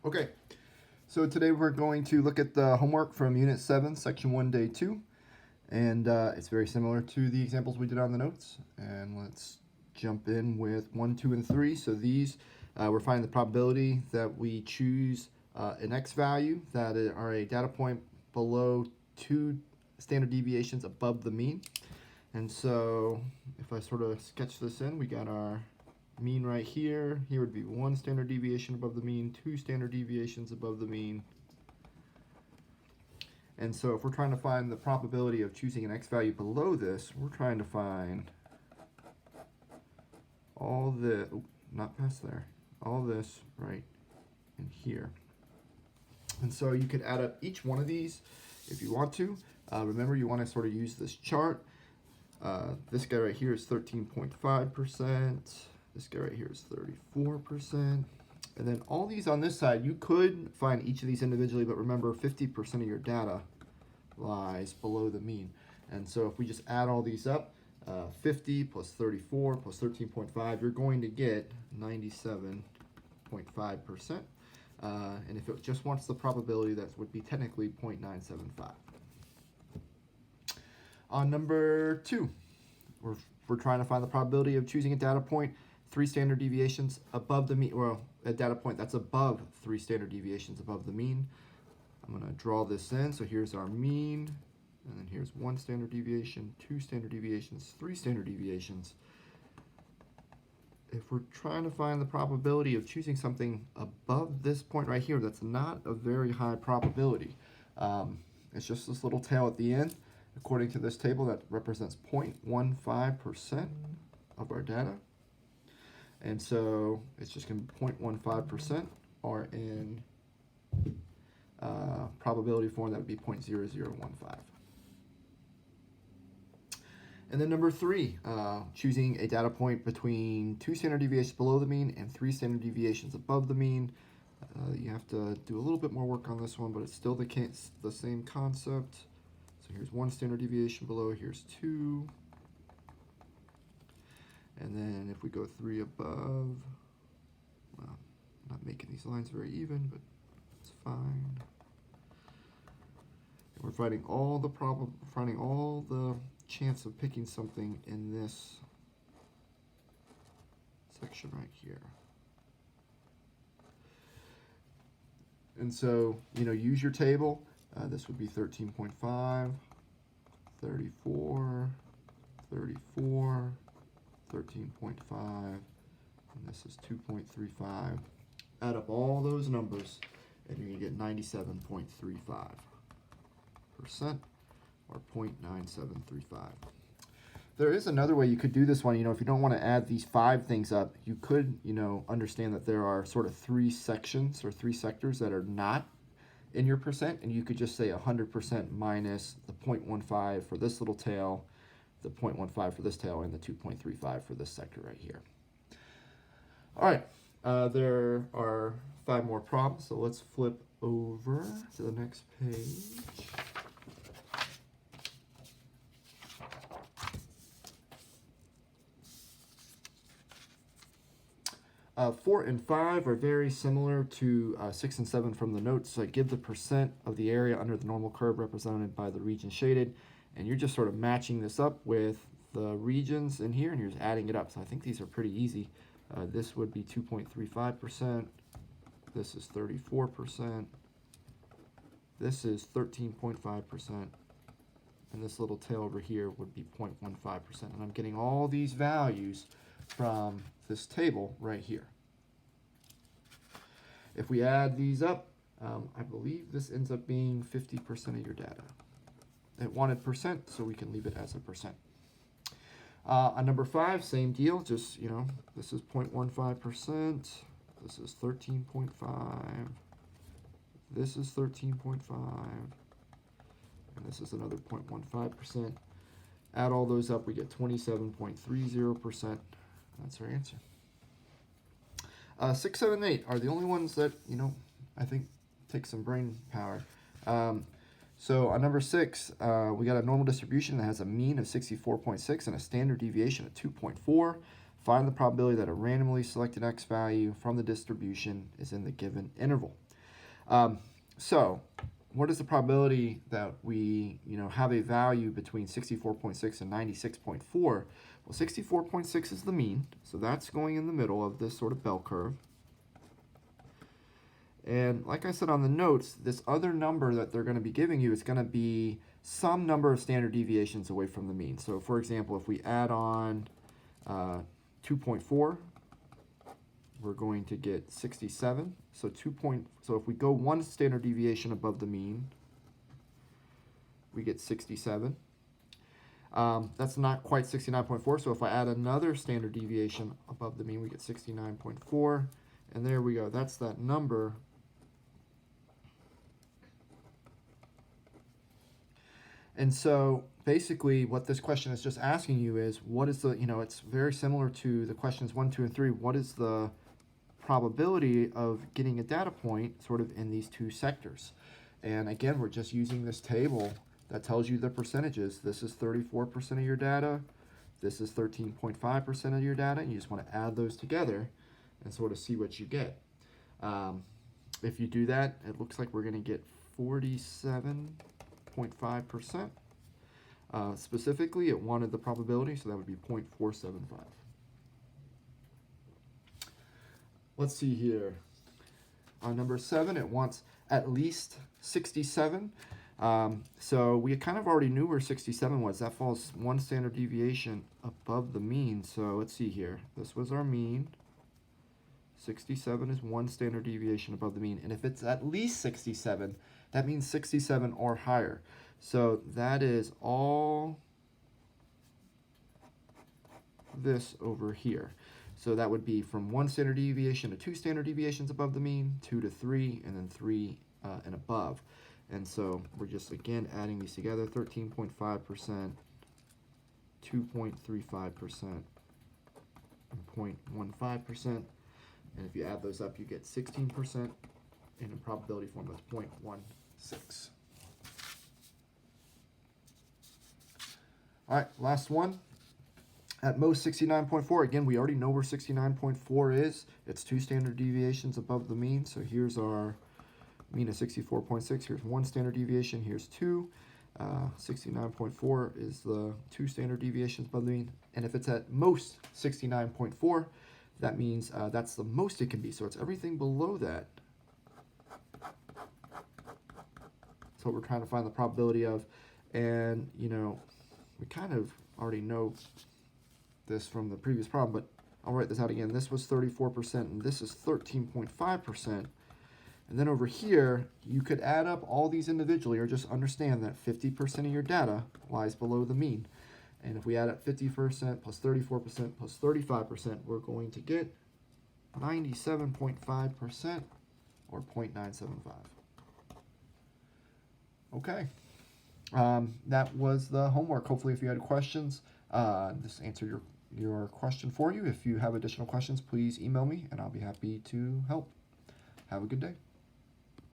Okay, so today we're going to look at the homework from Unit 7, Section 1, Day 2. And it's very similar to the examples we did on the notes. And let's jump in with 1, 2, and 3. So these, we're finding the probability that we choose an x value that are a data point below 2 standard deviations above the mean. And so if I sort of sketch this in, we got our mean right here. Here would be 1 standard deviation above the mean, 2 standard deviations above the mean. And so if we're trying to find the probability of choosing an x value below this, we're trying to find all the, not past there, all this right in here. And so you could add up each one of these if you want to. Remember, you want to sort of use this chart. This guy right here is 13.5%. This guy right here is 34%. And then all these on this side, you could find each of these individually, but remember 50% of your data lies below the mean. And so if we just add all these up, 50 plus 34 plus 13.5, you're going to get 97.5%. And if it just wants the probability, that would be technically 0.975. On number 2, we're trying to find the probability of choosing a data point 3 standard deviations above the mean, or a data point that's above 3 standard deviations above the mean. I'm going to draw this in. So here's our mean, and then here's 1 standard deviation, 2 standard deviations, 3 standard deviations. If we're trying to find the probability of choosing something above this point right here, that's not a very high probability. It's just this little tail at the end. According to this table, that represents 0.15% of our data. And so it's just going to be 0.15%, or in probability form, that would be 0.0015. And then number 3, choosing a data point between 2 standard deviations below the mean and 3 standard deviations above the mean. You have to do a little bit more work on this one, but it's still the same concept. So here's 1 standard deviation below, here's 2. And then if we go 3 above, well, I'm not making these lines very even, but it's fine. And we're finding all the chance of picking something in this section right here. And so, use your table. This would be 13.5, 34, 34, 13.5, and this is 2.35. Add up all those numbers, and you're going to get 97.35%, or 0.9735. There is another way you could do this one. If you don't want to add these 5 things up, you could, understand that there are sort of 3 sections or 3 sectors that are not in your percent, and you could just say 100% minus the 0.15 for this little tail, the 0.15 for this tail, and the 2.35 for this sector right here. All right, there are 5 more problems, so let's flip over to the next page. Four and 5 are very similar to 6 and 7 from the notes. So give the percent of the area under the normal curve represented by the region shaded. And you're just sort of matching this up with the regions in here, and you're just adding it up. So I think these are pretty easy. This would be 2.35%. This is 34%. This is 13.5%. And this little tail over here would be 0.15%. And I'm getting all these values from this table right here. If we add these up, I believe this ends up being 50% of your data. It wanted percent, so we can leave it as a percent. On number 5, same deal, just, this is 0.15%, this is 13.5, this is 13.5, and this is another 0.15%. Add all those up, we get 27.30%. That's our answer. 6, 7, 8 are the only ones that, I think take some brain power. So on number 6, we got a normal distribution that has a mean of 64.6 and a standard deviation of 2.4. Find the probability that a randomly selected x value from the distribution is in the given interval. So what is the probability that we, have a value between 64.6 and 96.4? Well, 64.6 is the mean, so that's going in the middle of this sort of bell curve. And like I said on the notes, this other number that they're going to be giving you is going to be some number of standard deviations away from the mean. So for example, if we add on 2.4, we're going to get 67. So so if we go one standard deviation above the mean, we get 67. That's not quite 69.4, so if I add another standard deviation above the mean, we get 69.4. And there we go. That's that number. And so basically what this question is just asking you is, what is the, it's very similar to the questions 1, 2, and 3. What is the probability of getting a data point sort of in these two sectors? And again, we're just using this table that tells you the percentages. This is 34% of your data. This is 13.5% of your data. And you just want to add those together and sort of see what you get. If you do that, it looks like we're going to get 47.5%. Specifically, it wanted the probability, so that would be 0.475. Let's see here. On number 7, it wants at least 67. So we kind of already knew where 67 was. That falls one standard deviation above the mean. So let's see here. This was our mean. 67 is one standard deviation above the mean. And if it's at least 67, that means 67 or higher. So that is all this over here. So that would be from one standard deviation to two standard deviations above the mean, 2 to 3, and then 3 and above. And so we're just, again, adding these together, 13.5%, 2.35%, and 0.15%. And if you add those up, you get 16%, and in probability form, that's 0.16. All right, last one. At most 69.4, again, we already know where 69.4 is. It's two standard deviations above the mean. So here's our mean of 64.6. Here's one standard deviation. Here's two. 69.4 is the two standard deviations above the mean. And if it's at most 69.4, that means that's the most it can be. So it's everything below that. That's what we're trying to find the probability of. And, we kind of already know this from the previous problem, but I'll write this out again. This was 34%, and this is 13.5%. And then over here, you could add up all these individually, or just understand that 50% of your data lies below the mean. And if we add up 50% plus 34% plus 35%, we're going to get 97.5%, or 0.975. Okay. That was the homework. Hopefully, if you had questions, this answered your question for you. If you have additional questions, please email me, and I'll be happy to help. Have a good day.